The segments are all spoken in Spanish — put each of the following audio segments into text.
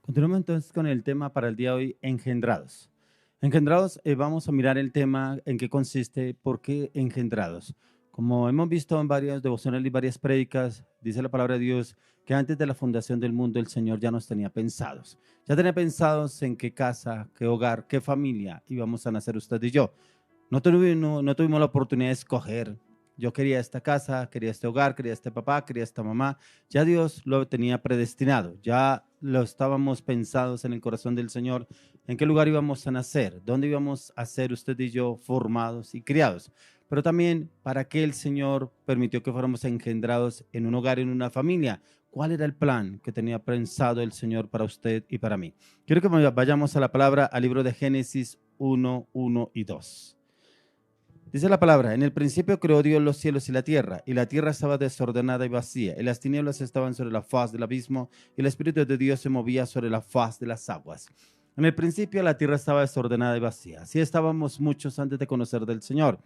Continuamos entonces con el tema para el día de hoy, engendrados. Engendrados, vamos a mirar el tema en qué consiste, por qué engendrados. Como hemos visto en varias devocionales y varias prédicas, dice la palabra de Dios que antes de la fundación del mundo el Señor ya nos tenía pensados. Ya tenía pensados en qué casa, qué hogar, qué familia íbamos a nacer usted y yo. No tuvimos la oportunidad de escoger. Yo quería esta casa, quería este hogar, quería este papá, quería esta mamá. Ya Dios lo tenía predestinado. Ya lo estábamos pensados en el corazón del Señor. ¿En qué lugar íbamos a nacer? ¿Dónde íbamos a ser usted y yo formados y criados? Pero también para qué el Señor permitió que fuéramos engendrados en un hogar, en una familia. ¿Cuál era el plan que tenía pensado el Señor para usted y para mí? Quiero que vayamos a la palabra, al libro de Génesis 1, 1 y 2. Dice la palabra, en el principio creó Dios los cielos y la tierra estaba desordenada y vacía, y las tinieblas estaban sobre la faz del abismo, y el Espíritu de Dios se movía sobre la faz de las aguas. En el principio la tierra estaba desordenada y vacía. Así estábamos muchos antes de conocer del Señor.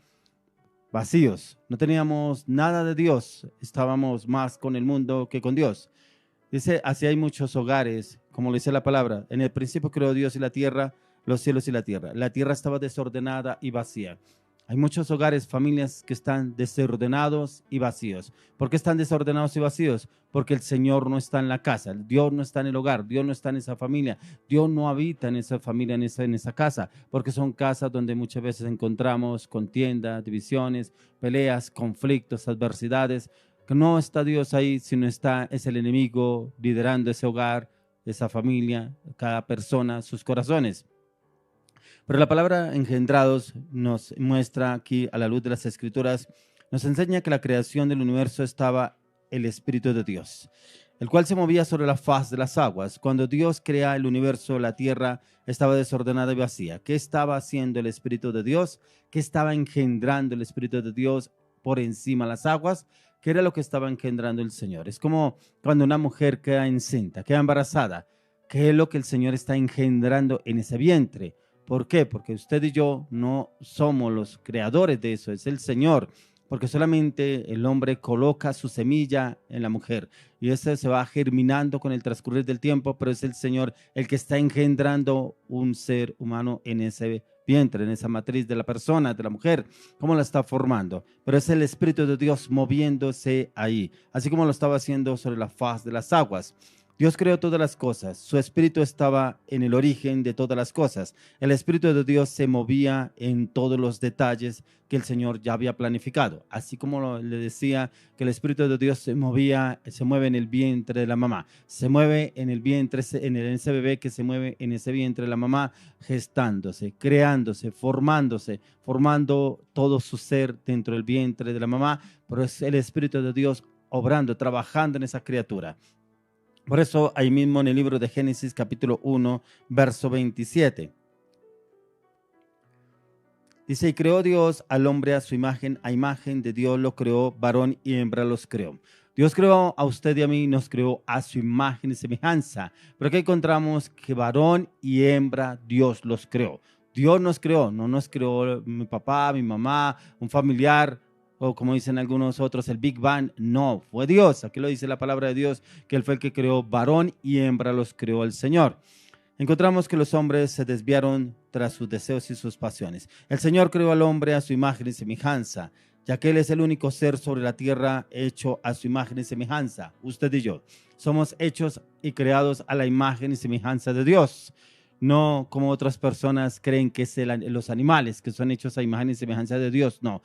Vacíos, no teníamos nada de Dios, estábamos más con el mundo que con Dios. Dice, así hay muchos hogares, como lo dice la palabra. En el principio creó Dios y la tierra, los cielos y la tierra. La tierra estaba desordenada y vacía. Hay muchos hogares, familias que están desordenados y vacíos. ¿Por qué están desordenados y vacíos? Porque el Señor no está en la casa, Dios no está en el hogar, Dios no está en esa familia, Dios no habita en esa familia, en esa casa, porque son casas donde muchas veces encontramos contiendas, divisiones, peleas, conflictos, adversidades. Que no está Dios ahí, sino es el enemigo liderando ese hogar, esa familia, cada persona, sus corazones. Pero la palabra engendrados nos muestra aquí a la luz de las escrituras, nos enseña que la creación del universo estaba el Espíritu de Dios, el cual se movía sobre la faz de las aguas. Cuando Dios crea el universo, la tierra estaba desordenada y vacía. ¿Qué estaba haciendo el Espíritu de Dios? ¿Qué estaba engendrando el Espíritu de Dios por encima de las aguas? ¿Qué era lo que estaba engendrando el Señor? Es como cuando una mujer queda encinta, queda embarazada. ¿Qué es lo que el Señor está engendrando en ese vientre? ¿Por qué? Porque usted y yo no somos los creadores de eso, es el Señor. Porque solamente el hombre coloca su semilla en la mujer y eso se va germinando con el transcurrir del tiempo, pero es el Señor el que está engendrando un ser humano en ese vientre, en esa matriz de la persona, de la mujer, cómo la está formando. Pero es el Espíritu de Dios moviéndose ahí, así como lo estaba haciendo sobre la faz de las aguas. Dios creó todas las cosas, su espíritu estaba en el origen de todas las cosas. El espíritu de Dios se movía en todos los detalles que el Señor ya había planificado. Así como le decía que el espíritu de Dios se mueve en el vientre de la mamá, se mueve en el vientre, en ese bebé que se mueve en ese vientre de la mamá, gestándose, creándose, formando todo su ser dentro del vientre de la mamá, pero es el espíritu de Dios obrando, trabajando en esa criatura. Por eso, ahí mismo en el libro de Génesis, capítulo 1, verso 27. Dice, y creó Dios al hombre a su imagen, a imagen de Dios lo creó, varón y hembra los creó. Dios creó a usted y a mí, nos creó a su imagen y semejanza. Pero aquí encontramos que varón y hembra Dios los creó. Dios nos creó, no nos creó mi papá, mi mamá, un familiar, o como dicen algunos otros, el Big Bang. No, fue Dios. Aquí lo dice la palabra de Dios, que Él fue el que creó, varón y hembra los creó el Señor. Encontramos que los hombres se desviaron tras sus deseos y sus pasiones. El Señor creó al hombre a su imagen y semejanza, ya que Él es el único ser sobre la tierra hecho a su imagen y semejanza. Usted y yo somos hechos y creados a la imagen y semejanza de Dios. No como otras personas creen que es los animales que son hechos a imagen y semejanza de Dios. No,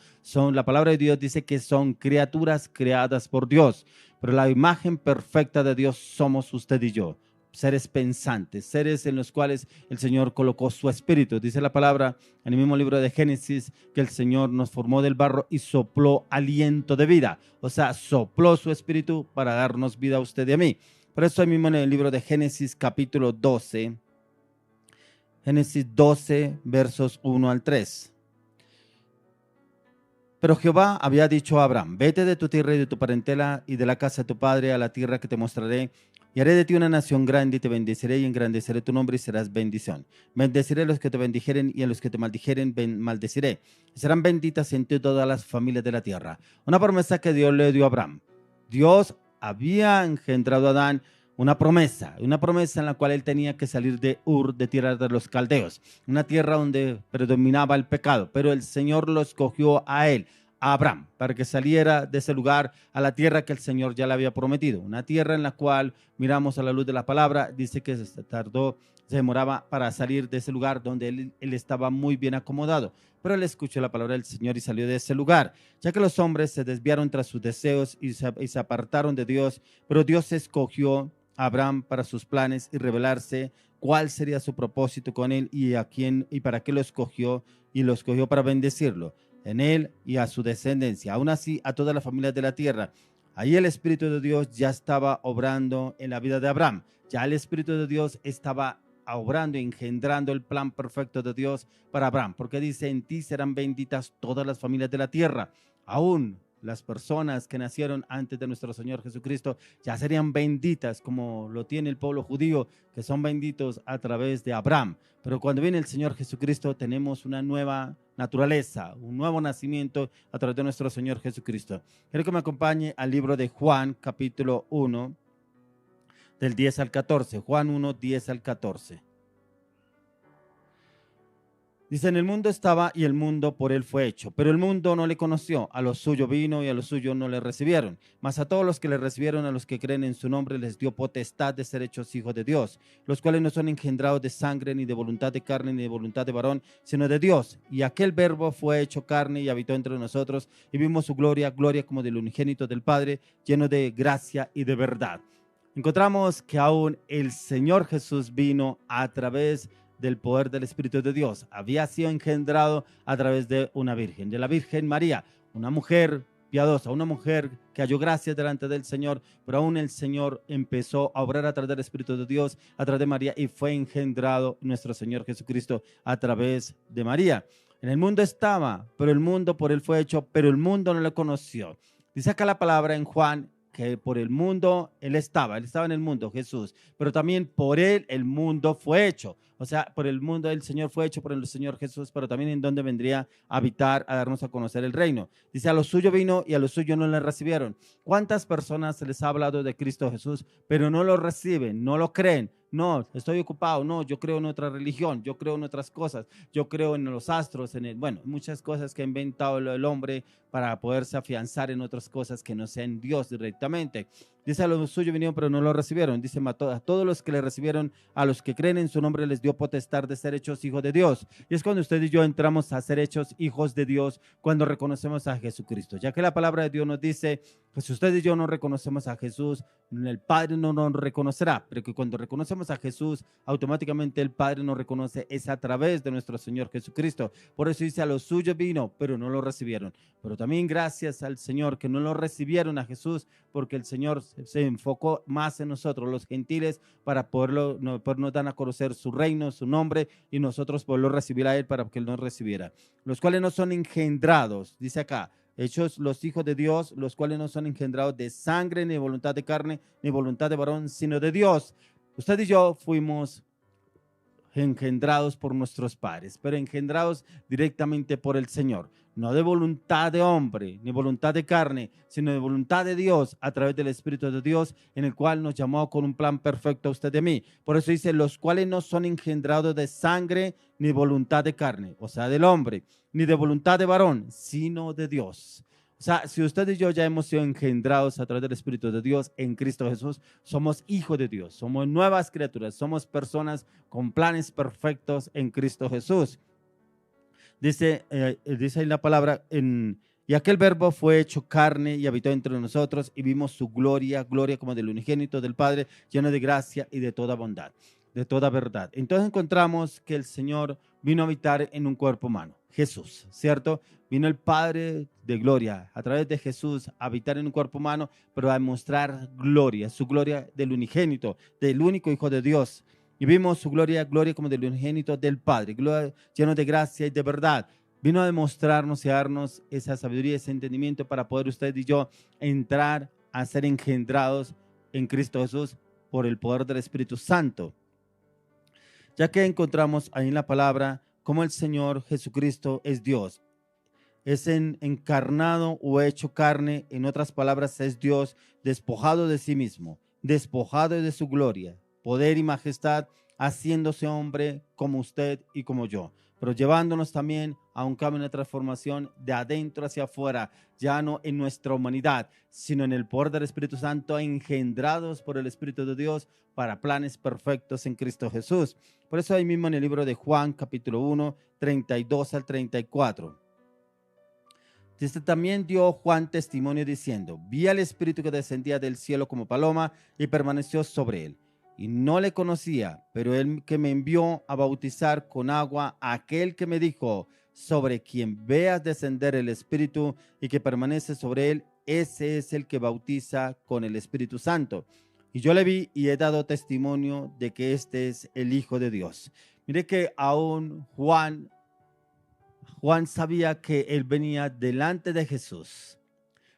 la palabra de Dios dice que son criaturas creadas por Dios. Pero la imagen perfecta de Dios somos usted y yo, seres pensantes, seres en los cuales el Señor colocó su espíritu. Dice la palabra en el mismo libro de Génesis que el Señor nos formó del barro y sopló aliento de vida. O sea, sopló su espíritu para darnos vida a usted y a mí. Por eso ahí mismo en el libro de Génesis capítulo 12, Génesis 12 versos 1 al 3. Pero Jehová había dicho a Abraham, vete de tu tierra y de tu parentela y de la casa de tu padre a la tierra que te mostraré, y haré de ti una nación grande y te bendeciré y engrandeceré tu nombre y serás bendición. Bendeciré a los que te bendijeren y a los que te maldijeren maldeciré. Y serán benditas en ti todas las familias de la tierra. Una promesa que Dios le dio a Abraham. Dios había engendrado a Adán una promesa en la cual él tenía que salir de Ur, de tierra de los caldeos, una tierra donde predominaba el pecado, pero el Señor lo escogió a él, a Abraham, para que saliera de ese lugar a la tierra que el Señor ya le había prometido, una tierra en la cual miramos a la luz de la palabra, dice que se demoraba para salir de ese lugar donde él estaba muy bien acomodado, pero él escuchó la palabra del Señor y salió de ese lugar, ya que los hombres se desviaron tras sus deseos y se apartaron de Dios, pero Dios escogió a Abraham para sus planes y revelarse cuál sería su propósito con él y a quién y para qué lo escogió, y lo escogió para bendecirlo en él y a su descendencia, aún así a todas las familias de la tierra. Ahí el Espíritu de Dios ya estaba obrando en la vida de Abraham, ya el Espíritu de Dios estaba obrando, engendrando el plan perfecto de Dios para Abraham, porque dice: en ti serán benditas todas las familias de la tierra. Aún las personas que nacieron antes de nuestro Señor Jesucristo ya serían benditas, como lo tiene el pueblo judío, que son benditos a través de Abraham. Pero cuando viene el Señor Jesucristo tenemos una nueva naturaleza, un nuevo nacimiento a través de nuestro Señor Jesucristo. Quiero que me acompañe al libro de Juan, capítulo 1, del 10 al 14. Juan 1, 10 al 14. Dice: en el mundo estaba y el mundo por él fue hecho, pero el mundo no le conoció. A lo suyo vino y a lo suyo no le recibieron. Mas a todos los que le recibieron, a los que creen en su nombre, les dio potestad de ser hechos hijos de Dios, los cuales no son engendrados de sangre, ni de voluntad de carne, ni de voluntad de varón, sino de Dios. Y aquel verbo fue hecho carne y habitó entre nosotros, y vimos su gloria, gloria como del unigénito del Padre, lleno de gracia y de verdad. Encontramos que aún el Señor Jesús vino a través del poder del Espíritu de Dios. Había sido engendrado a través de una virgen, de la Virgen María, una mujer piadosa, una mujer que halló gracia delante del Señor, pero aún el Señor empezó a obrar a través del Espíritu de Dios, a través de María, y fue engendrado nuestro Señor Jesucristo a través de María. En el mundo estaba, pero el mundo por él fue hecho, pero el mundo no le conoció. Dice acá la palabra en Juan que por el mundo él estaba en el mundo, Jesús, pero también por él el mundo fue hecho. O sea, por el mundo el Señor fue hecho por el Señor Jesús, pero también en donde vendría a habitar, a darnos a conocer el reino. Dice: a lo suyo vino y a lo suyo no le recibieron. ¿Cuántas personas se les ha hablado de Cristo Jesús, pero no lo reciben, no lo creen? No, estoy ocupado, no, yo creo en otra religión, yo creo en otras cosas, yo creo en los astros, muchas cosas que ha inventado el hombre para poderse afianzar en otras cosas que no sean Dios directamente. Dice: a los suyos vinieron, pero no lo recibieron. Dice: a todos los que le recibieron, a los que creen en su nombre, les dio potestad de ser hechos hijos de Dios. Y es cuando usted y yo entramos a ser hechos hijos de Dios, cuando reconocemos a Jesucristo. Ya que la palabra de Dios nos dice, pues si usted y yo no reconocemos a Jesús, el Padre no nos reconocerá, pero que cuando reconocemos a Jesús, automáticamente el Padre nos reconoce, es a través de nuestro Señor Jesucristo. Por eso dice: a los suyos vino, pero no lo recibieron. Pero también gracias al Señor que no lo recibieron a Jesús, porque el Señor se enfocó más en nosotros, los gentiles, para podernos dar a conocer su reino, su nombre, y nosotros poderlo recibir a Él para que Él nos recibiera. Los cuales no son engendrados, dice acá, hechos los hijos de Dios, los cuales no son engendrados de sangre, ni de voluntad de carne, ni voluntad de varón, sino de Dios. Usted y yo fuimos engendrados por nuestros padres, pero engendrados directamente por el Señor, no de voluntad de hombre, ni voluntad de carne, sino de voluntad de Dios, a través del Espíritu de Dios, en el cual nos llamó con un plan perfecto a usted y a mí. Por eso dice: los cuales no son engendrados de sangre, ni voluntad de carne, o sea, del hombre, ni de voluntad de varón, sino de Dios. O sea, si usted y yo ya hemos sido engendrados a través del Espíritu de Dios en Cristo Jesús, somos hijos de Dios, somos nuevas criaturas, somos personas con planes perfectos en Cristo Jesús. Dice ahí la palabra, y aquel verbo fue hecho carne y habitó entre nosotros, y vimos su gloria, gloria como del unigénito del Padre, lleno de gracia y de toda bondad, de toda verdad. Entonces encontramos que el Señor vino a habitar en un cuerpo humano, Jesús, ¿cierto? Vino el Padre de gloria a través de Jesús a habitar en un cuerpo humano, pero a mostrar gloria, su gloria del unigénito, del único Hijo de Dios. Y vimos su gloria, gloria como del unigénito del Padre, gloria, lleno de gracia y de verdad. Vino a demostrarnos y a darnos esa sabiduría, ese entendimiento para poder usted y yo entrar a ser engendrados en Cristo Jesús por el poder del Espíritu Santo. Ya que encontramos ahí en la palabra cómo el Señor Jesucristo es Dios, es encarnado o hecho carne, en otras palabras es Dios despojado de sí mismo, despojado de su gloria, poder y majestad, haciéndose hombre como usted y como yo, pero llevándonos también a un camino de transformación de adentro hacia afuera, ya no en nuestra humanidad, sino en el poder del Espíritu Santo, engendrados por el Espíritu de Dios para planes perfectos en Cristo Jesús. Por eso ahí mismo en el libro de Juan, capítulo 1, 32 al 34. Dice, también dio Juan testimonio diciendo, vi al Espíritu que descendía del cielo como paloma y permaneció sobre él. Y no le conocía, pero él que me envió a bautizar con agua, aquel que me dijo, sobre quien veas descender el Espíritu y que permanece sobre él, ese es el que bautiza con el Espíritu Santo. Y yo le vi y he dado testimonio de que este es el Hijo de Dios. Mire que aún Juan sabía que él venía delante de Jesús,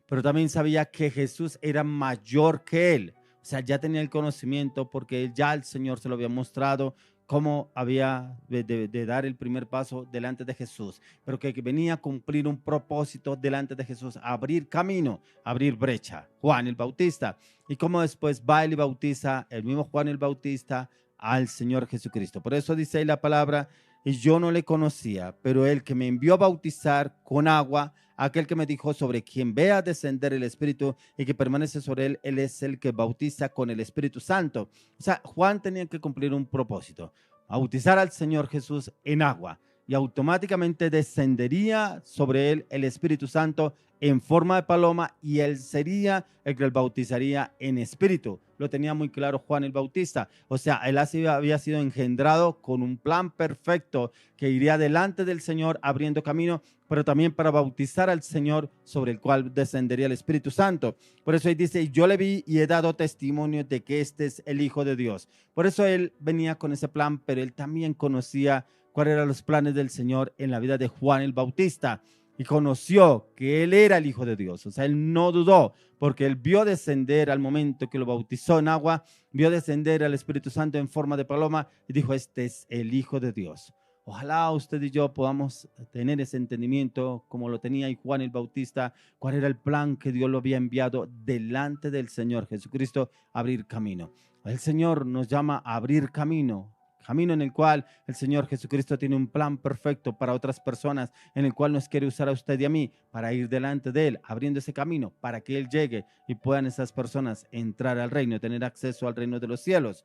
pero también sabía que Jesús era mayor que él. O sea, ya tenía el conocimiento porque ya el Señor se lo había mostrado cómo había de dar el primer paso delante de Jesús, pero que venía a cumplir un propósito delante de Jesús, abrir camino, abrir brecha. Juan el Bautista. Y cómo después va y bautiza el mismo Juan el Bautista al Señor Jesucristo. Por eso dice ahí la palabra, y yo no le conocía, pero el que me envió a bautizar con agua, aquel que me dijo, sobre quien vea descender el Espíritu y que permanece sobre él, él es el que bautiza con el Espíritu Santo. O sea, Juan tenía que cumplir un propósito, bautizar al Señor Jesús en agua, y automáticamente descendería sobre él el Espíritu Santo en forma de paloma, y él sería el que el bautizaría en espíritu. Lo tenía muy claro Juan el Bautista. O sea, él había sido engendrado con un plan perfecto que iría delante del Señor abriendo camino, pero también para bautizar al Señor, sobre el cual descendería el Espíritu Santo. Por eso él dice, yo le vi y he dado testimonio de que este es el Hijo de Dios. Por eso él venía con ese plan, pero él también conocía cuáles eran los planes del Señor en la vida de Juan el Bautista, y conoció que él era el Hijo de Dios. O sea, él no dudó, porque él vio descender al momento que lo bautizó en agua, vio descender al Espíritu Santo en forma de paloma y dijo, este es el Hijo de Dios. Ojalá usted y yo podamos tener ese entendimiento como lo tenía Juan el Bautista, cuál era el plan que Dios lo había enviado delante del Señor Jesucristo, abrir camino. El Señor nos llama a abrir camino en el cual el Señor Jesucristo tiene un plan perfecto para otras personas, en el cual nos quiere usar a usted y a mí para ir delante de Él, abriendo ese camino para que Él llegue y puedan esas personas entrar al reino, tener acceso al reino de los cielos.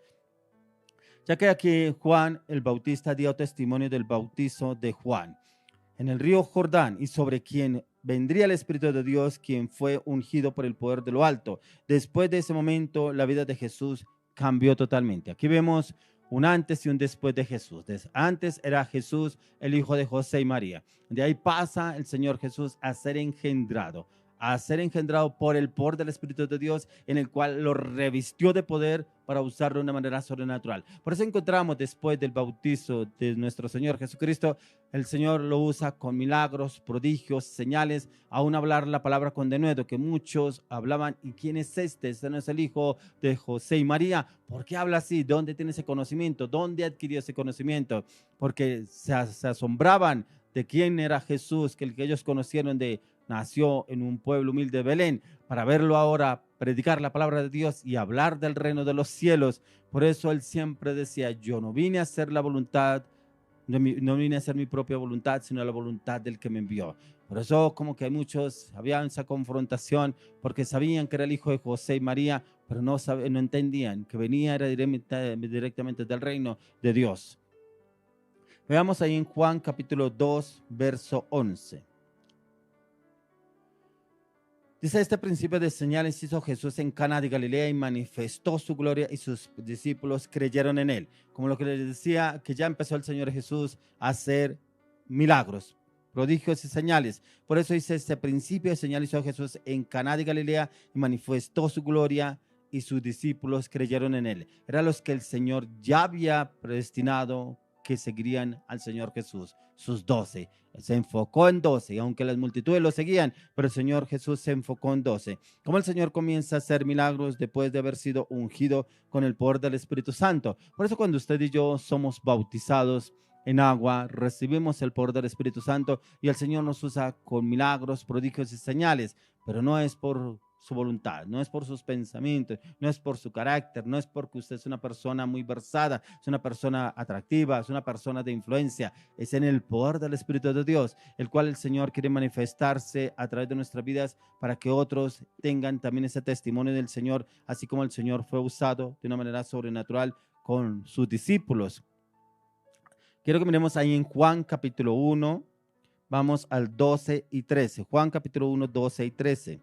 Ya que aquí Juan el Bautista dio testimonio del bautizo de Juan en el río Jordán, y sobre quien vendría el Espíritu de Dios, quien fue ungido por el poder de lo alto. Después de ese momento, la vida de Jesús cambió totalmente. Aquí vemos un antes y un después de Jesús. Antes era Jesús, el hijo de José y María. De ahí pasa el Señor Jesús a ser engendrado por el poder del Espíritu de Dios, en el cual lo revistió de poder para usarlo de una manera sobrenatural. Por eso encontramos después del bautizo de nuestro Señor Jesucristo, el Señor lo usa con milagros, prodigios, señales, aún hablar la palabra con denuedo, que muchos hablaban, ¿y quién es este? Este no es el hijo de José y María. ¿Por qué habla así? ¿Dónde tiene ese conocimiento? ¿Dónde adquirió ese conocimiento? Porque se asombraban de quién era Jesús, que el que ellos conocieron nació en un pueblo humilde de Belén, para verlo ahora predicar la palabra de Dios y hablar del reino de los cielos. Por eso él siempre decía, yo no vine a hacer la voluntad, no vine a hacer mi propia voluntad, sino la voluntad del que me envió. Por eso como que muchos habían esa confrontación, porque sabían que era el hijo de José y María, pero no entendían que venía era directamente del reino de Dios. Veamos ahí en Juan capítulo 2, verso 11. Dice, este principio de señales hizo Jesús en Cana de Galilea y manifestó su gloria, y sus discípulos creyeron en él. Como lo que les decía, que ya empezó el Señor Jesús a hacer milagros, prodigios y señales. Por eso dice, este principio de señales hizo Jesús en Cana de Galilea y manifestó su gloria, y sus discípulos creyeron en él. Eran los que el Señor ya había predestinado que seguirían al Señor Jesús, sus 12. Se enfocó en 12, aunque las multitudes lo seguían, pero el Señor Jesús se enfocó en 12. Como el Señor comienza a hacer milagros después de haber sido ungido con el poder del Espíritu Santo. Por eso cuando usted y yo somos bautizados en agua, recibimos el poder del Espíritu Santo, y el Señor nos usa con milagros, prodigios y señales, pero no es por su voluntad, no es por sus pensamientos, no es por su carácter, no es porque usted es una persona muy versada, es una persona atractiva, es una persona de influencia, es en el poder del Espíritu de Dios, el cual el Señor quiere manifestarse a través de nuestras vidas para que otros tengan también ese testimonio del Señor, así como el Señor fue usado de una manera sobrenatural con sus discípulos. Quiero que miremos ahí en Juan capítulo 1, vamos al 12 y 13. Juan capítulo 1, 12 y 13.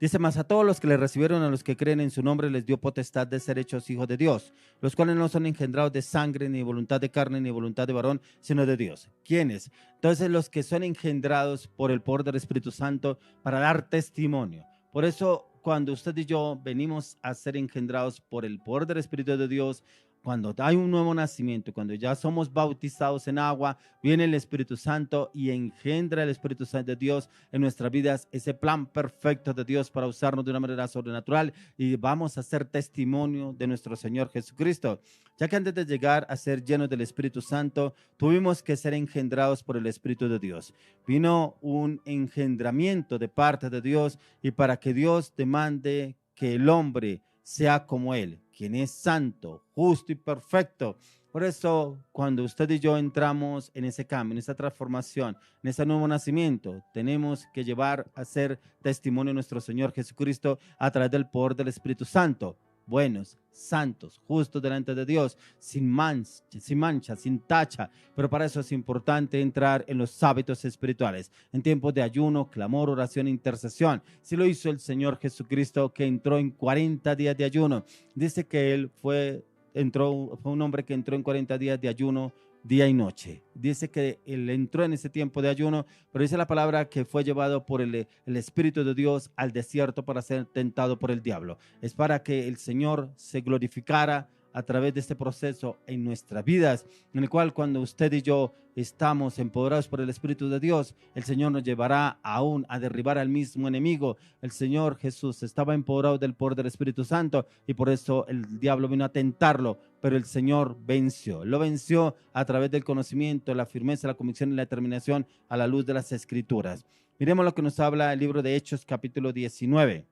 Dice: mas a todos los que le recibieron, a los que creen en su nombre, les dio potestad de ser hechos hijos de Dios, los cuales no son engendrados de sangre, ni voluntad de carne, ni voluntad de varón, sino de Dios. ¿Quiénes? Entonces, los que son engendrados por el poder del Espíritu Santo para dar testimonio. Por eso, cuando usted y yo venimos a ser engendrados por el poder del Espíritu de Dios, cuando hay un nuevo nacimiento, cuando ya somos bautizados en agua, viene el Espíritu Santo y engendra el Espíritu Santo de Dios en nuestras vidas, ese plan perfecto de Dios para usarnos de una manera sobrenatural, y vamos a ser testimonio de nuestro Señor Jesucristo. Ya que antes de llegar a ser llenos del Espíritu Santo, tuvimos que ser engendrados por el Espíritu de Dios. Vino un engendramiento de parte de Dios, y para que Dios demande que el hombre sea como Él, quien es santo, justo y perfecto. Por eso, cuando usted y yo entramos en ese cambio, en esa transformación, en ese nuevo nacimiento, tenemos que llevar a ser testimonio de nuestro Señor Jesucristo a través del poder del Espíritu Santo. Buenos, santos, justos delante de Dios, sin mancha, sin tacha. Pero para eso es importante entrar en los hábitos espirituales, en tiempos de ayuno, clamor, oración e intercesión. Si lo hizo el Señor Jesucristo, que entró en 40 días de ayuno. Dice que Él fue un hombre que entró en 40 días de ayuno, día y noche. Dice que él entró en ese tiempo de ayuno, pero dice la palabra que fue llevado por el Espíritu de Dios al desierto para ser tentado por el diablo. Es para que el Señor se glorificara a través de este proceso en nuestras vidas, en el cual cuando usted y yo estamos empoderados por el Espíritu de Dios, el Señor nos llevará aún a derribar al mismo enemigo. El Señor Jesús estaba empoderado del poder del Espíritu Santo, y por eso el diablo vino a tentarlo, pero el Señor venció. Lo venció a través del conocimiento, la firmeza, la convicción y la determinación a la luz de las Escrituras. Miremos lo que nos habla el libro de Hechos capítulo 19.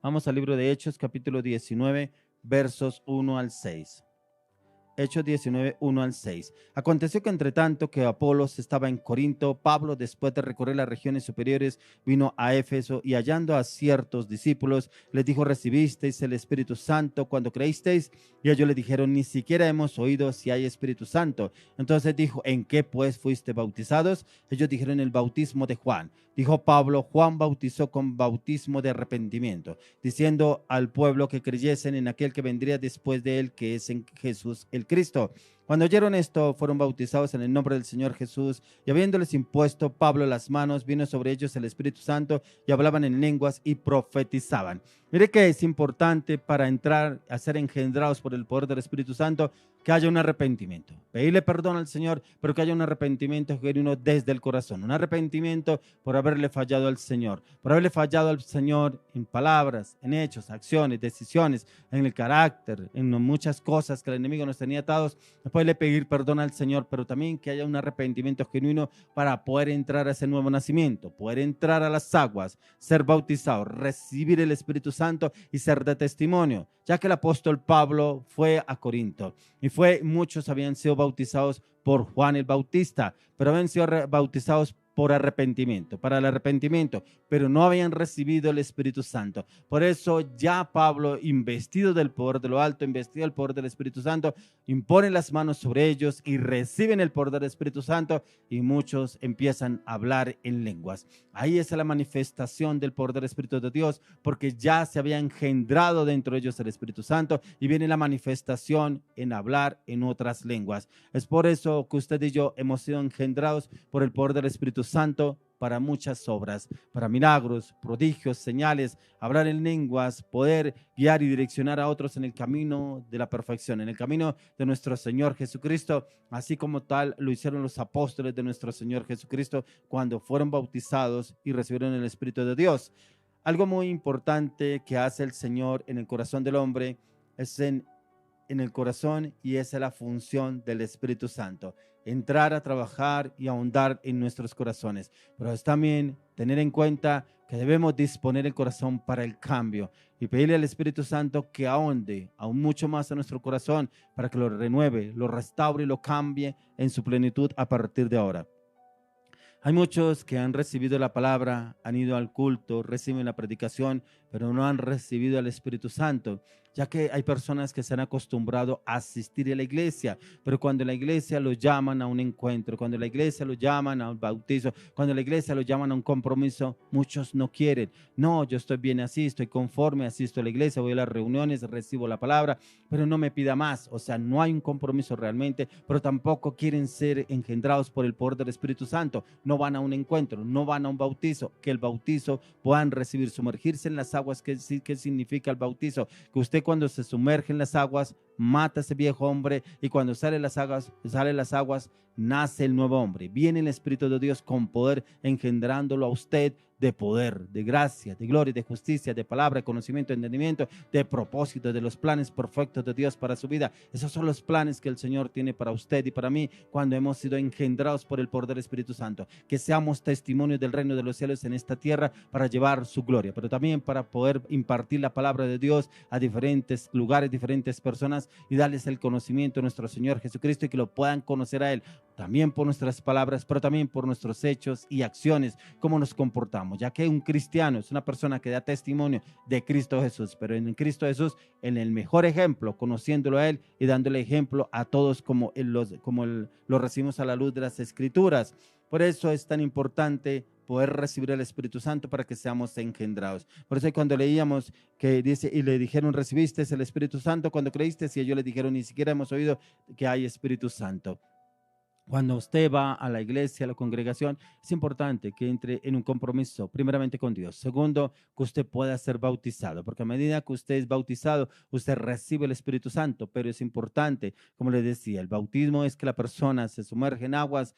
Vamos al libro de Hechos capítulo 19, versos 1 al 6. Hechos 19, 1 al 6. Aconteció que entre tanto que Apolos estaba en Corinto, Pablo, después de recorrer las regiones superiores, vino a Éfeso, y hallando a ciertos discípulos, les dijo: ¿recibisteis el Espíritu Santo cuando creísteis? Y ellos le dijeron: ni siquiera hemos oído si hay Espíritu Santo. Entonces dijo: ¿en qué pues fuiste bautizados? Ellos dijeron: en el bautismo de Juan. Dijo Pablo: Juan bautizó con bautismo de arrepentimiento, diciendo al pueblo que creyesen en aquel que vendría después de él, que es en Jesús el Cristo. Cuando oyeron esto, fueron bautizados en el nombre del Señor Jesús, y habiéndoles impuesto Pablo las manos, vino sobre ellos el Espíritu Santo, y hablaban en lenguas y profetizaban. Mire que es importante para entrar a ser engendrados por el poder del Espíritu Santo, que haya un arrepentimiento. Pedirle perdón al Señor, pero que haya un arrepentimiento genuino desde el corazón. Un arrepentimiento por haberle fallado al Señor, por haberle fallado al Señor en palabras, en hechos, acciones, decisiones, en el carácter, en muchas cosas que el enemigo nos tenía atados. Después le pedir perdón al Señor, pero también que haya un arrepentimiento genuino para poder entrar a ese nuevo nacimiento, poder entrar a las aguas, ser bautizado, recibir el Espíritu Santo y ser de testimonio. Ya que el apóstol Pablo fue a Corinto y muchos habían sido bautizados por Juan el Bautista, pero habían sido bautizados por arrepentimiento, para el arrepentimiento, pero no habían recibido el Espíritu Santo. Por eso ya Pablo, investido del poder de lo alto, investido del poder del Espíritu Santo, impone las manos sobre ellos y reciben el poder del Espíritu Santo, y muchos empiezan a hablar en lenguas. Ahí es la manifestación del poder del Espíritu de Dios, porque ya se había engendrado dentro de ellos el Espíritu Santo, y viene la manifestación en hablar en otras lenguas. Es por eso que usted y yo hemos sido engendrados por el poder del Espíritu Santo para muchas obras, para milagros, prodigios, señales, hablar en lenguas, poder guiar y direccionar a otros en el camino de la perfección, en el camino de nuestro Señor Jesucristo, así como tal lo hicieron los apóstoles de nuestro Señor Jesucristo cuando fueron bautizados y recibieron el Espíritu de Dios. Algo muy importante que hace el Señor en el corazón del hombre es en el corazón, y esa es la función del Espíritu Santo: entrar a trabajar y ahondar en nuestros corazones. Pero es también tener en cuenta que debemos disponer el corazón para el cambio y pedirle al Espíritu Santo que ahonde aún mucho más a nuestro corazón para que lo renueve, lo restaure y lo cambie en su plenitud a partir de ahora. Hay muchos que han recibido la palabra, han ido al culto, reciben la predicación, pero no han recibido al Espíritu Santo, ya que hay personas que se han acostumbrado a asistir a la iglesia, pero cuando la iglesia lo llaman a un encuentro, cuando la iglesia lo llaman a un bautizo, cuando la iglesia lo llaman a un compromiso, muchos no quieren. No, yo estoy bien así, estoy conforme, asisto a la iglesia, voy a las reuniones, recibo la palabra, pero no me pida más. O sea, no hay un compromiso realmente, pero tampoco quieren ser engendrados por el poder del Espíritu Santo. No van a un encuentro, no van a un bautizo, que el bautizo puedan recibir, sumergirse en las aguas. ¿Qué significa el bautizo? Que usted cuando se sumerge en las aguas, mata a ese viejo hombre, y cuando sale las aguas, nace el nuevo hombre. Viene el Espíritu de Dios con poder, engendrándolo a usted de poder, de gracia, de gloria, de justicia, de palabra, de conocimiento, de entendimiento, de propósito, de los planes perfectos de Dios para su vida. Esos son los planes que el Señor tiene para usted y para mí cuando hemos sido engendrados por el poder del Espíritu Santo. Que seamos testimonios del reino de los cielos en esta tierra para llevar su gloria, pero también para poder impartir la palabra de Dios a diferentes lugares, diferentes personas, y darles el conocimiento de nuestro Señor Jesucristo y que lo puedan conocer a Él, también por nuestras palabras, pero también por nuestros hechos y acciones, cómo nos comportamos, ya que un cristiano es una persona que da testimonio de Cristo Jesús, pero en Cristo Jesús, en el mejor ejemplo, conociéndolo a Él y dándole ejemplo a todos como lo recibimos a la luz de las Escrituras. Por eso es tan importante poder recibir el Espíritu Santo para que seamos engendrados. Por eso cuando leíamos que dice, y le dijeron, ¿recibiste el Espíritu Santo cuando creíste? Y ellos le dijeron, ni siquiera hemos oído que hay Espíritu Santo. Cuando usted va a la iglesia, a la congregación, es importante que entre en un compromiso, primeramente con Dios. Segundo, que usted pueda ser bautizado, porque a medida que usted es bautizado, usted recibe el Espíritu Santo, pero es importante, como le decía, el bautismo es que la persona se sumerge en aguas,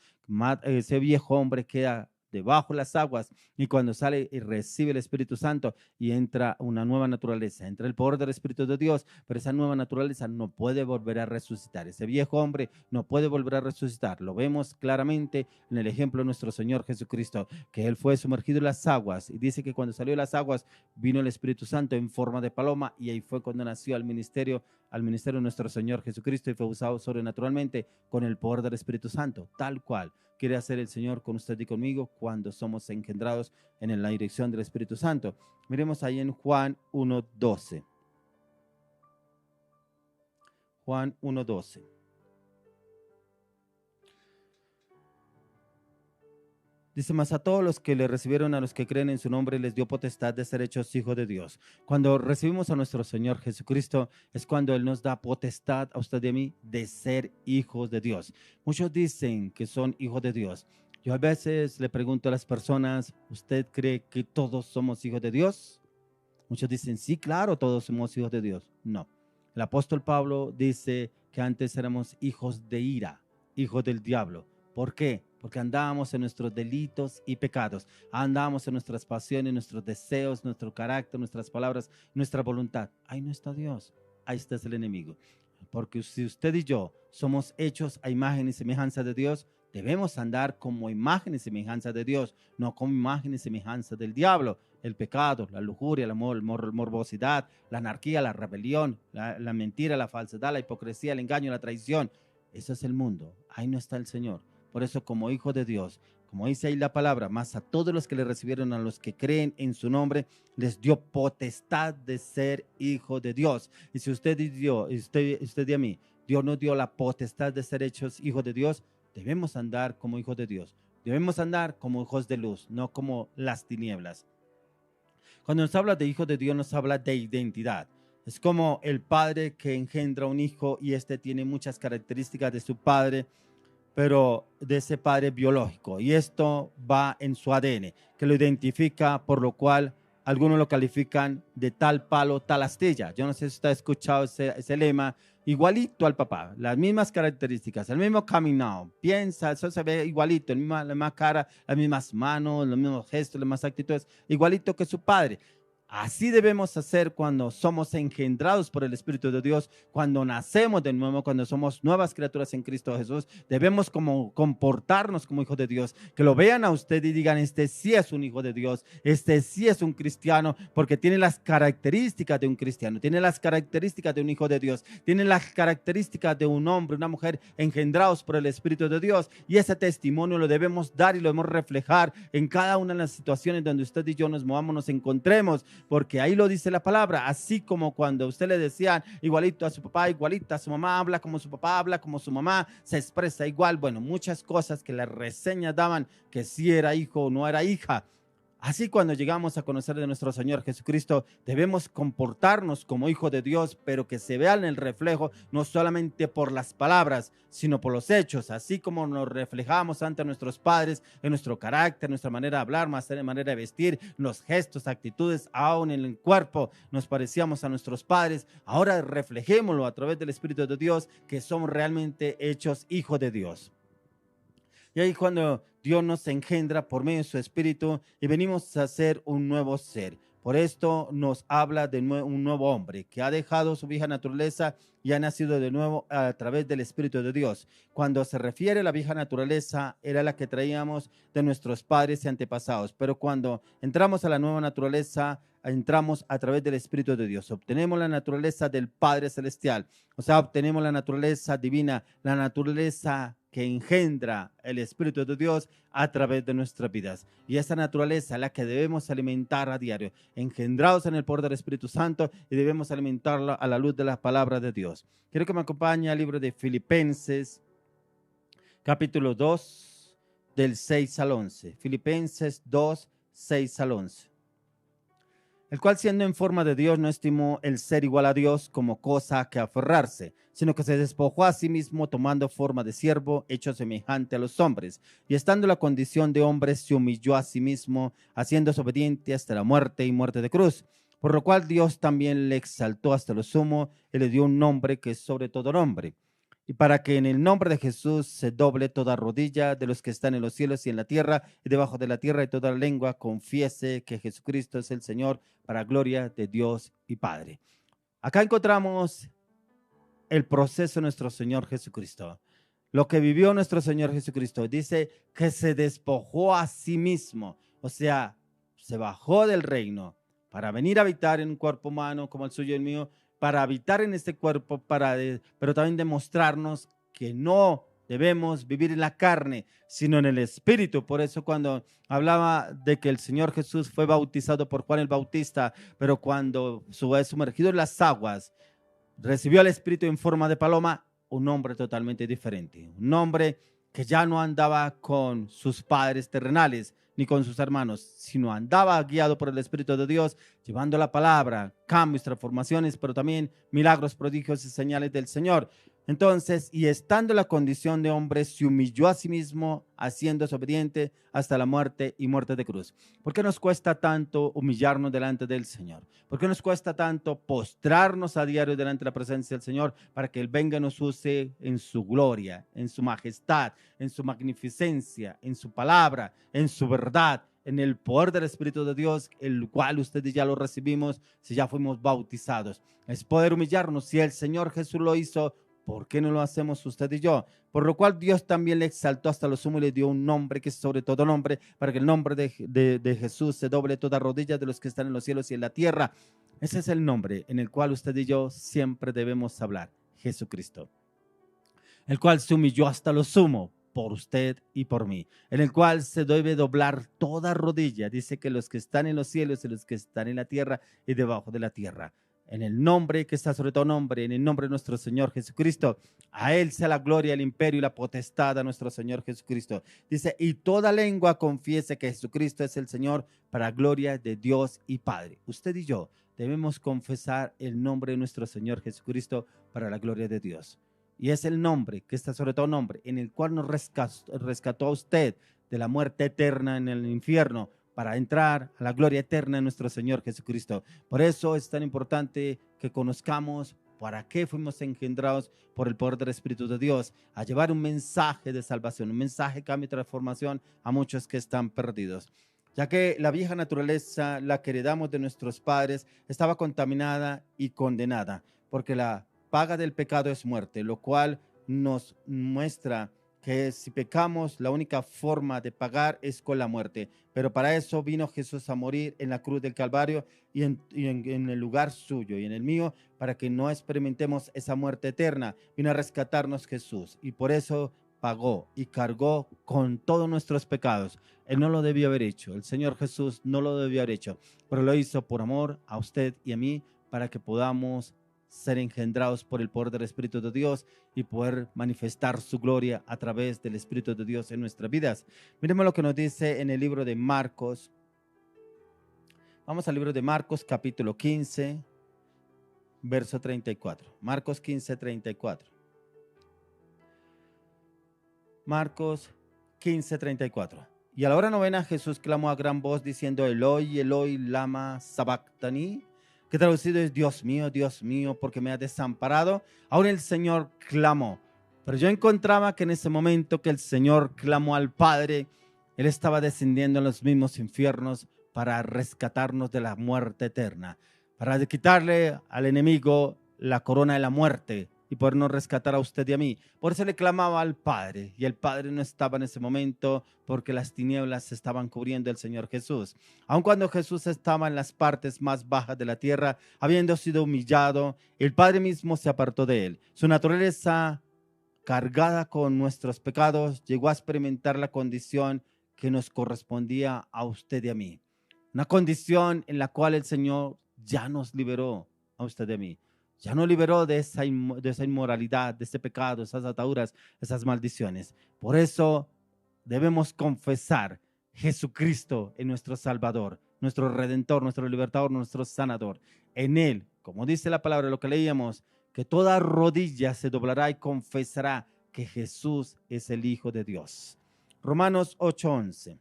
ese viejo hombre queda debajo de las aguas, y cuando sale y recibe el Espíritu Santo y entra una nueva naturaleza, entra el poder del Espíritu de Dios, pero esa nueva naturaleza no puede volver a resucitar. Ese viejo hombre no puede volver a resucitar. Lo vemos claramente en el ejemplo de nuestro Señor Jesucristo, que Él fue sumergido en las aguas, y dice que cuando salió de las aguas vino el Espíritu Santo en forma de paloma, y ahí fue cuando nació al ministerio de nuestro Señor Jesucristo, y fue usado sobrenaturalmente con el poder del Espíritu Santo, tal cual quiere hacer el Señor con usted y conmigo cuando somos engendrados en la dirección del Espíritu Santo. Miremos ahí en Juan 1:12. Juan 1:12. Dice, mas a todos los que le recibieron, a los que creen en su nombre, les dio potestad de ser hechos hijos de Dios. Cuando recibimos a nuestro Señor Jesucristo, es cuando Él nos da potestad a usted y a mí de ser hijos de Dios. Muchos dicen que son hijos de Dios. Yo a veces le pregunto a las personas, ¿usted cree que todos somos hijos de Dios? Muchos dicen, sí, claro, todos somos hijos de Dios. No. El apóstol Pablo dice que antes éramos hijos de ira, hijos del diablo. ¿Por qué? Porque andábamos en nuestros delitos y pecados, andábamos en nuestras pasiones, nuestros deseos, nuestro carácter, nuestras palabras, nuestra voluntad. Ahí no está Dios, ahí está el enemigo. Porque si usted y yo somos hechos a imagen y semejanza de Dios, debemos andar como imagen y semejanza de Dios, no como imagen y semejanza del diablo. El pecado, la lujuria, la morbosidad, la anarquía, la rebelión, la mentira, la falsedad, la hipocresía, el engaño, la traición. Eso es el mundo, ahí no está el Señor. Por eso, como hijo de Dios, como dice ahí la palabra, más a todos los que le recibieron, a los que creen en su nombre, les dio potestad de ser hijo de Dios. Y si usted y a mí, Dios nos dio la potestad de ser hechos hijos de Dios, debemos andar como hijos de Dios. Debemos andar como hijos de luz, no como las tinieblas. Cuando nos habla de hijos de Dios, nos habla de identidad. Es como el padre que engendra un hijo y este tiene muchas características de su padre, pero de ese padre biológico, y esto va en su ADN, que lo identifica, por lo cual algunos lo califican de tal palo, tal astilla. Yo no sé si usted ha escuchado ese lema, igualito al papá, las mismas características, el mismo caminado, piensa, eso se ve igualito, la misma cara, las mismas manos, los mismos gestos, las mismas actitudes, igualito que su padre. Así debemos hacer cuando somos engendrados por el Espíritu de Dios, cuando nacemos de nuevo, cuando somos nuevas criaturas en Cristo Jesús. Debemos comportarnos como hijos de Dios, que lo vean a usted y digan, este sí es un hijo de Dios, este sí es un cristiano, porque tiene las características de un cristiano, tiene las características de un hijo de Dios, tiene las características de un hombre, una mujer engendrados por el Espíritu de Dios. Y ese testimonio lo debemos dar y lo debemos reflejar en cada una de las situaciones donde usted y yo nos movamos, nos encontremos, porque ahí lo dice la palabra. Así como cuando usted le decían igualito a su papá, igualita a su mamá, habla como su papá, habla como su mamá, se expresa igual. Bueno, muchas cosas que las reseñas daban que si era hijo o no era hija. Así cuando llegamos a conocer de nuestro Señor Jesucristo, debemos comportarnos como hijos de Dios, pero que se vea en el reflejo, no solamente por las palabras, sino por los hechos. Así como nos reflejamos ante nuestros padres, en nuestro carácter, nuestra manera de hablar, nuestra manera de vestir, los gestos, actitudes, aún en el cuerpo, nos parecíamos a nuestros padres. Ahora reflejémoslo a través del Espíritu de Dios, que somos realmente hechos hijos de Dios. Y ahí cuando Dios nos engendra por medio de su Espíritu y venimos a ser un nuevo ser. Por esto nos habla de un nuevo hombre que ha dejado su vieja naturaleza y ha nacido de nuevo a través del Espíritu de Dios. Cuando se refiere a la vieja naturaleza, era la que traíamos de nuestros padres y antepasados. Pero cuando entramos a la nueva naturaleza, entramos a través del Espíritu de Dios. Obtenemos la naturaleza del Padre Celestial. O sea, obtenemos la naturaleza divina, la naturaleza que engendra el Espíritu de Dios a través de nuestras vidas. Y esa naturaleza es la que debemos alimentar a diario, engendrados en el poder del Espíritu Santo, y debemos alimentarla a la luz de la palabra de Dios. Quiero que me acompañe al libro de Filipenses, capítulo 2, del 6 al 11. Filipenses 2, 6 al 11. El cual, siendo en forma de Dios, no estimó el ser igual a Dios como cosa a que aferrarse, sino que se despojó a sí mismo, tomando forma de siervo, hecho semejante a los hombres, y estando en la condición de hombre, se humilló a sí mismo, haciéndose obediente hasta la muerte y muerte de cruz. Por lo cual Dios también le exaltó hasta lo sumo y le dio un nombre que es sobre todo nombre, y para que en el nombre de Jesús se doble toda rodilla de los que están en los cielos y en la tierra y debajo de la tierra, y toda lengua confiese que Jesucristo es el Señor, para gloria de Dios y Padre. Acá encontramos el proceso de nuestro Señor Jesucristo. Lo que vivió nuestro Señor Jesucristo. Dice que se despojó a sí mismo. O sea, se bajó del reino para venir a habitar en un cuerpo humano como el suyo y el mío, para habitar en este cuerpo, pero también demostrarnos que no debemos vivir en la carne, sino en el Espíritu. Por eso cuando hablaba de que el Señor Jesús fue bautizado por Juan el Bautista, pero cuando fue sumergido en las aguas, recibió al Espíritu en forma de paloma, un hombre totalmente diferente, un hombre que ya no andaba con sus padres terrenales ni con sus hermanos, sino andaba guiado por el Espíritu de Dios, llevando la palabra, cambios, transformaciones, pero también milagros, prodigios y señales del Señor. Entonces, y estando en la condición de hombre, se humilló a sí mismo, haciéndose obediente hasta la muerte y muerte de cruz. ¿Por qué nos cuesta tanto humillarnos delante del Señor? ¿Por qué nos cuesta tanto postrarnos a diario delante de la presencia del Señor para que Él venga y nos use en su gloria, en su majestad, en su magnificencia, en su palabra, en su verdad, en el poder del Espíritu de Dios, el cual ustedes ya lo recibimos si ya fuimos bautizados? Es poder humillarnos. Si el Señor Jesús lo hizo, ¿por qué no lo hacemos usted y yo? Por lo cual Dios también le exaltó hasta lo sumo y le dio un nombre que es sobre todo nombre, para que el nombre de Jesús se doble toda rodilla de los que están en los cielos y en la tierra. Ese es el nombre en el cual usted y yo siempre debemos hablar, Jesucristo, el cual se humilló hasta lo sumo por usted y por mí, en el cual se debe doblar toda rodilla. Dice que los que están en los cielos y los que están en la tierra y debajo de la tierra. En el nombre que está sobre todo nombre, en el nombre de nuestro Señor Jesucristo, a Él sea la gloria, el imperio y la potestad a nuestro Señor Jesucristo. Dice, y toda lengua confiese que Jesucristo es el Señor, para gloria de Dios y Padre. Usted y yo debemos confesar el nombre de nuestro Señor Jesucristo para la gloria de Dios. Y es el nombre que está sobre todo nombre, en el cual nos rescató a usted de la muerte eterna en el infierno, para entrar a la gloria eterna de nuestro Señor Jesucristo. Por eso es tan importante que conozcamos para qué fuimos engendrados por el poder del Espíritu de Dios, a llevar un mensaje de salvación, un mensaje de cambio y transformación a muchos que están perdidos. ya que la vieja naturaleza, la que heredamos de nuestros padres, estaba contaminada y condenada, porque la paga del pecado es muerte, lo cual nos muestra que si pecamos, la única forma de pagar es con la muerte. Pero para eso vino Jesús a morir en la cruz del Calvario en el lugar suyo y en el mío, para que no experimentemos esa muerte eterna. Vino a rescatarnos Jesús y por eso pagó y cargó con todos nuestros pecados. Él no lo debió haber hecho, el Señor Jesús no lo debió haber hecho, pero lo hizo por amor a usted y a mí, para que podamos ser engendrados por el poder del Espíritu de Dios y poder manifestar su gloria a través del Espíritu de Dios en nuestras vidas. Miremos lo que nos dice en el libro de Marcos. Vamos al libro de Marcos, capítulo 15, verso 34. Marcos 15, 34. Marcos 15, 34. Y a la hora novena Jesús clamó a gran voz diciendo: Eloi, Eloi, lama sabactani, que traducido es: Dios mío, ¿por qué me has desamparado? Ahora el Señor clamó. Pero yo encontraba que en ese momento que el Señor clamó al Padre, Él estaba descendiendo a los mismos infiernos para rescatarnos de la muerte eterna, para quitarle al enemigo la corona de la muerte y podernos rescatar a usted y a mí. Por eso le clamaba al Padre, y el Padre no estaba en ese momento porque las tinieblas estaban cubriendo al Señor Jesús. Aun cuando Jesús estaba en las partes más bajas de la tierra, habiendo sido humillado, el Padre mismo se apartó de él. Su naturaleza, cargada con nuestros pecados, llegó a experimentar la condición que nos correspondía a usted y a mí. Una condición en la cual el Señor ya nos liberó a usted y a mí. Ya nos liberó de esa inmoralidad, de ese pecado, esas ataduras, esas maldiciones. Por eso debemos confesar: Jesucristo es nuestro Salvador, nuestro Redentor, nuestro Libertador, nuestro Sanador. En Él, como dice la palabra, lo que leíamos, que toda rodilla se doblará y confesará que Jesús es el Hijo de Dios. Romanos 8:11.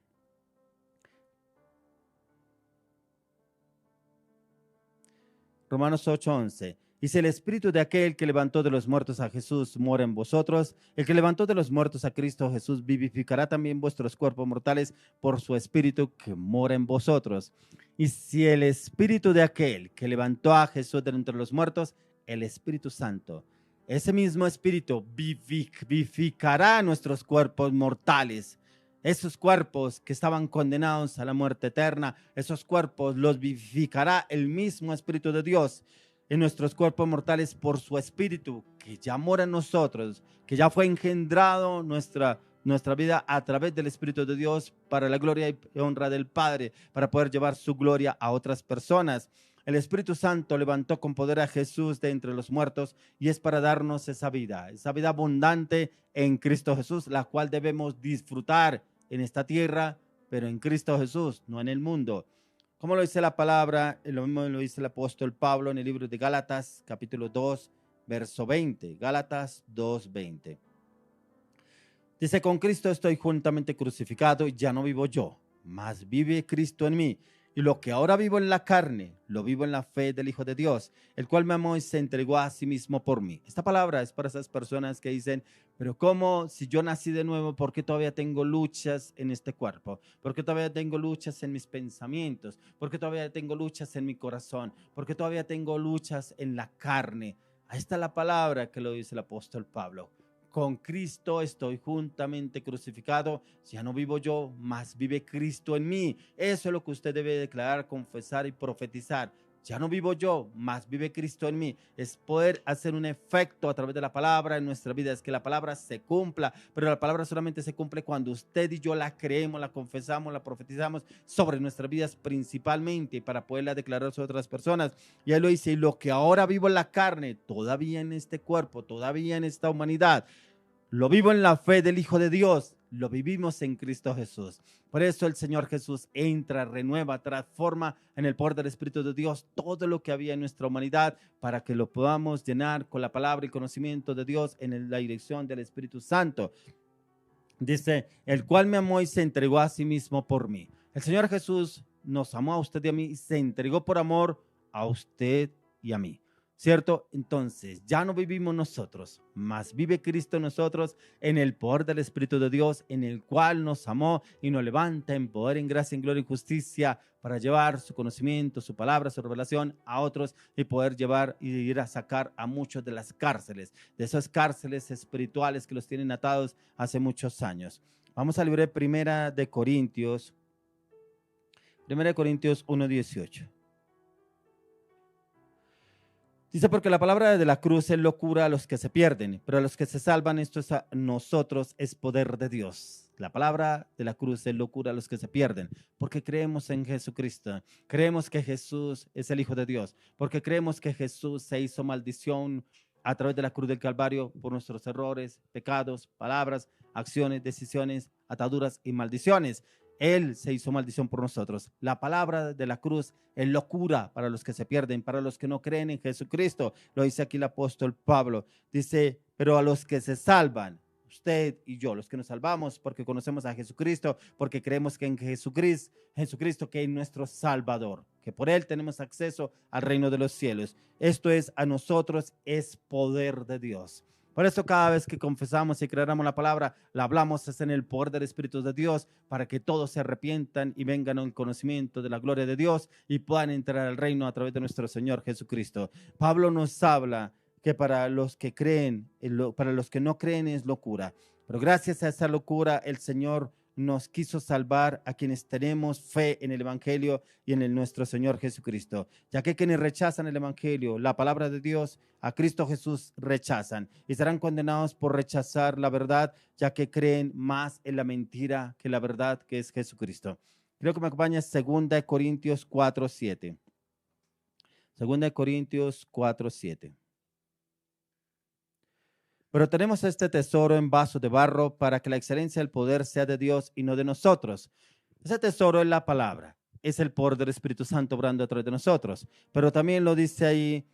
Romanos 8:11. Y si el espíritu de aquel que levantó de los muertos a Jesús mora en vosotros, el que levantó de los muertos a Cristo Jesús vivificará también vuestros cuerpos mortales por su espíritu que mora en vosotros. Y si el espíritu de aquel que levantó a Jesús de entre los muertos, el Espíritu Santo, ese mismo espíritu vivificará nuestros cuerpos mortales. Esos cuerpos que estaban condenados a la muerte eterna, esos cuerpos los vivificará el mismo Espíritu de Dios en nuestros cuerpos mortales por su Espíritu que ya mora en nosotros, que ya fue engendrado nuestra vida a través del Espíritu de Dios para la gloria y honra del Padre, para poder llevar su gloria a otras personas. El Espíritu Santo levantó con poder a Jesús de entre los muertos y es para darnos esa vida abundante en Cristo Jesús, la cual debemos disfrutar en esta tierra, pero en Cristo Jesús, no en el mundo. Como lo dice la palabra, lo mismo lo dice el apóstol Pablo en el libro de Gálatas, capítulo 2, verso 20. Gálatas 2:20. Dice: con Cristo estoy juntamente crucificado y ya no vivo yo, mas vive Cristo en mí. Y lo que ahora vivo en la carne, lo vivo en la fe del Hijo de Dios, el cual me amó y se entregó a sí mismo por mí. Esta palabra es para esas personas que dicen: pero ¿cómo si yo nací de nuevo? ¿Por qué todavía tengo luchas en este cuerpo? ¿Por qué todavía tengo luchas en mis pensamientos? ¿Por qué todavía tengo luchas en mi corazón? ¿Por qué todavía tengo luchas en la carne? Ahí está la palabra que lo dice el apóstol Pablo. Con Cristo estoy juntamente crucificado, ya no vivo yo, mas vive Cristo en mí. Eso es lo que usted debe declarar, confesar y profetizar. Ya no vivo yo, mas vive Cristo en mí. Es poder hacer un efecto a través de la palabra en nuestra vida, es que la palabra se cumpla, pero la palabra solamente se cumple cuando usted y yo la creemos, la confesamos, la profetizamos sobre nuestras vidas principalmente, para poderla declarar a otras personas. Y él lo dice: y lo que ahora vivo en la carne, todavía en este cuerpo, todavía en esta humanidad, lo vivo en la fe del Hijo de Dios, lo vivimos en Cristo Jesús. Por eso el Señor Jesús entra, renueva, transforma en el poder del Espíritu de Dios todo lo que había en nuestra humanidad, para que lo podamos llenar con la palabra y conocimiento de Dios en la dirección del Espíritu Santo. Dice: el cual me amó y se entregó a sí mismo por mí. El Señor Jesús nos amó a usted y a mí y se entregó por amor a usted y a mí. ¿cierto? Entonces, ya no vivimos nosotros, mas vive Cristo en nosotros en el poder del Espíritu de Dios, en el cual nos amó y nos levanta en poder, en gracia, en gloria y justicia para llevar su conocimiento, su palabra, su revelación a otros y poder llevar y ir a sacar a muchos de las cárceles, de esas cárceles espirituales que los tienen atados hace muchos años. Vamos a leer Primera de Corintios 1:18. Dice, porque la palabra de la cruz es locura a los que se pierden, pero a los que se salvan, esto es a nosotros, es poder de Dios. La palabra de la cruz es locura a los que se pierden, porque creemos en Jesucristo, creemos que Jesús es el Hijo de Dios, porque creemos que Jesús se hizo maldición a través de la cruz del Calvario por nuestros errores, pecados, palabras, acciones, decisiones, ataduras y maldiciones. Él se hizo maldición por nosotros. La palabra de la cruz es locura para los que se pierden, para los que no creen en Jesucristo. Lo dice aquí el apóstol Pablo. Dice, pero a los que se salvan, usted y yo, los que nos salvamos porque conocemos a Jesucristo, porque creemos que en Jesucristo que es nuestro Salvador, que por Él tenemos acceso al reino de los cielos. Esto es a nosotros, es poder de Dios. Por eso cada vez que confesamos y declaramos la palabra, la hablamos es en el poder del Espíritu de Dios para que todos se arrepientan y vengan al conocimiento de la gloria de Dios y puedan entrar al reino a través de nuestro Señor Jesucristo. Pablo nos habla que para los que creen, para los que no creen es locura, pero gracias a esa locura el Señor nos quiso salvar a quienes tenemos fe en el Evangelio y en nuestro Señor Jesucristo, ya que quienes rechazan el Evangelio, la palabra de Dios, a Cristo Jesús rechazan y serán condenados por rechazar la verdad, ya que creen más en la mentira que la verdad, que es Jesucristo. Creo que me acompaña 2 Corintios 4:7. 2 Corintios 4:7. Pero tenemos este tesoro en vaso de barro para que la excelencia del poder sea de Dios y no de nosotros. Ese tesoro es la palabra, es el poder del Espíritu Santo obrando a través de nosotros. Pero también lo dice ahí,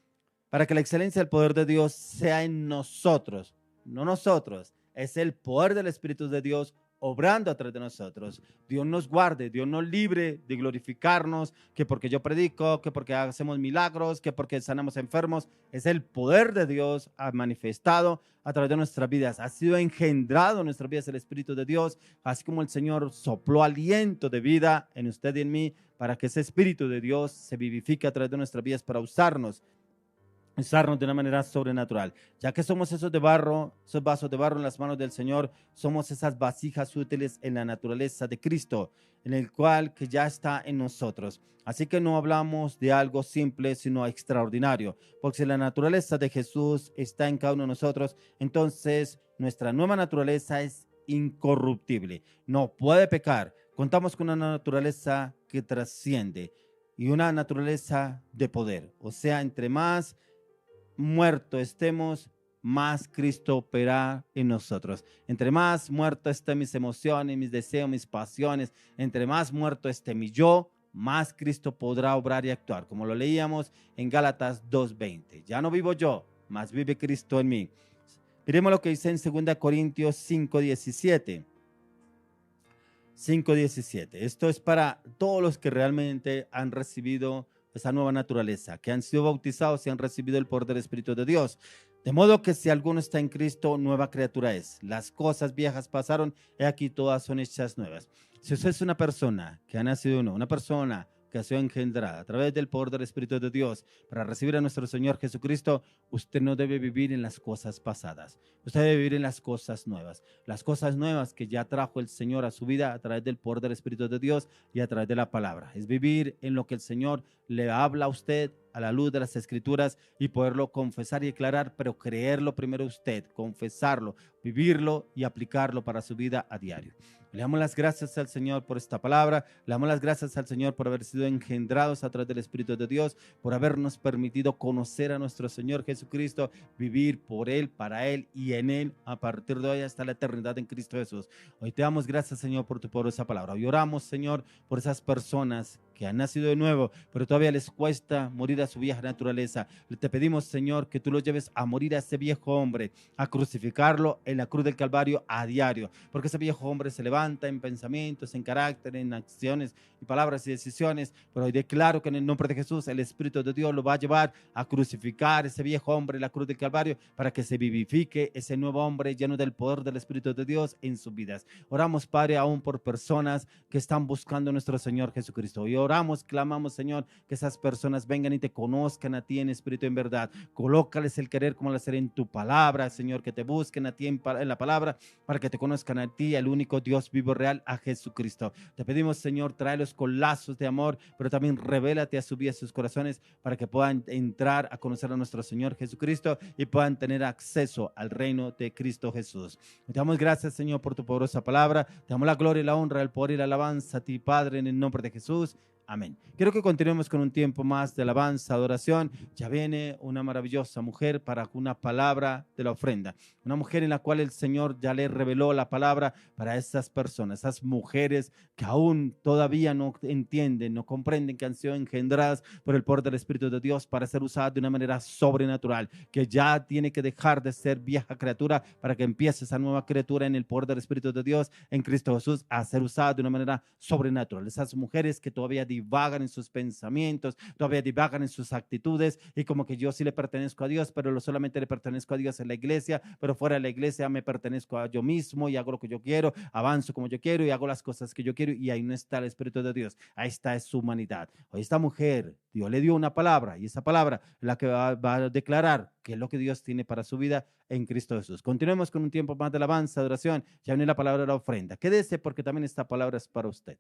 para que la excelencia del poder de Dios sea en nosotros, no nosotros, es el poder del Espíritu de Dios obrando a través de nosotros. Dios nos guarde, Dios nos libre de glorificarnos, que porque yo predico, que porque hacemos milagros, que porque sanamos enfermos. Es el poder de Dios manifestado a través de nuestras vidas. Ha sido engendrado en nuestras vidas el Espíritu de Dios, así como el Señor sopló aliento de vida en usted y en mí, para que ese Espíritu de Dios se vivifique a través de nuestras vidas para usarnos de una manera sobrenatural. Ya que somos esos de barro, esos vasos de barro en las manos del Señor, somos esas vasijas útiles en la naturaleza de Cristo, en el cual que ya está en nosotros. Así que no hablamos de algo simple, sino extraordinario, porque si la naturaleza de Jesús está en cada uno de nosotros, entonces nuestra nueva naturaleza es incorruptible, no puede pecar. Contamos con una naturaleza que trasciende y una naturaleza de poder. O sea, entre más muerto estemos, más Cristo opera en nosotros. Entre más muerto estén mis emociones, mis deseos, mis pasiones, entre más muerto esté mi yo, más Cristo podrá obrar y actuar, como lo leíamos en Gálatas 2:20. Ya no vivo yo, más vive Cristo en mí. Miremos lo que dice en 2 Corintios 5:17. 5:17. Esto es para todos los que realmente han recibido esa nueva naturaleza, que han sido bautizados y han recibido el poder del Espíritu de Dios. De modo que si alguno está en Cristo, nueva criatura es. Las cosas viejas pasaron, y aquí todas son hechas nuevas. Si usted es una persona que ha nacido nueva, una persona que ha sido engendrada a través del poder del Espíritu de Dios para recibir a nuestro Señor Jesucristo, usted no debe vivir en las cosas pasadas. Usted debe vivir en las cosas nuevas que ya trajo el Señor a su vida a través del poder del Espíritu de Dios y a través de la palabra. Es vivir en lo que el Señor le habla a usted a la luz de las Escrituras y poderlo confesar y declarar, pero creerlo primero usted, confesarlo, vivirlo y aplicarlo para su vida a diario. Le damos las gracias al Señor por esta palabra, le damos las gracias al Señor por haber sido engendrados a través del Espíritu de Dios, por habernos permitido conocer a nuestro Señor Jesucristo, vivir por Él, para Él y en Él a partir de hoy hasta la eternidad en Cristo Jesús. Hoy te damos gracias, Señor, por tu poderosa palabra. Hoy oramos, Señor, por esas personas que han nacido de nuevo, pero todavía les cuesta morir a su vieja naturaleza. Te pedimos, Señor, que tú los lleves a morir a ese viejo hombre, a crucificarlo en la cruz del Calvario a diario, porque ese viejo hombre se levanta en pensamientos, en carácter, en acciones y palabras y decisiones, pero hoy declaro que en el nombre de Jesús el Espíritu de Dios lo va a llevar a crucificar ese viejo hombre en la cruz del Calvario para que se vivifique ese nuevo hombre lleno del poder del Espíritu de Dios en sus vidas. Oramos, Padre, aún por personas que están buscando a nuestro Señor Jesucristo, y oramos, clamamos, Señor, que esas personas vengan y te conozcan a ti en espíritu y en verdad. Colócales el querer como el hacer en tu palabra, Señor, que te busquen a ti en la palabra para que te conozcan a ti, el único Dios vivo real, a Jesucristo. Te pedimos, Señor, tráelos con lazos de amor, pero también revélate a su vida, a sus corazones, para que puedan entrar a conocer a nuestro Señor Jesucristo y puedan tener acceso al reino de Cristo Jesús. Te damos gracias, Señor, por tu poderosa palabra. Te damos la gloria y la honra, el poder y la alabanza a ti, Padre, en el nombre de Jesús. Amén. Quiero que continuemos con un tiempo más de alabanza, adoración. Ya viene una maravillosa mujer para una palabra de la ofrenda. Una mujer en la cual el Señor ya le reveló la palabra para esas personas, esas mujeres que aún todavía no entienden, no comprenden que han sido engendradas por el poder del Espíritu de Dios para ser usadas de una manera sobrenatural, que ya tiene que dejar de ser vieja criatura para que empiece esa nueva criatura en el poder del Espíritu de Dios en Cristo Jesús a ser usada de una manera sobrenatural. Esas mujeres que todavía divagan en sus pensamientos, todavía divagan en sus actitudes y como que yo sí le pertenezco a Dios, pero solamente le pertenezco a Dios en la iglesia, pero fuera de la iglesia me pertenezco a yo mismo y hago lo que yo quiero, avanzo como yo quiero y hago las cosas que yo quiero, y ahí no está el Espíritu de Dios, ahí está es su humanidad. Hoy esta mujer, Dios le dio una palabra y esa palabra es la que va a declarar qué es lo que Dios tiene para su vida en Cristo Jesús. Continuemos con un tiempo más de alabanza, adoración. Ya viene la palabra de la ofrenda. Quédese porque también esta palabra es para usted.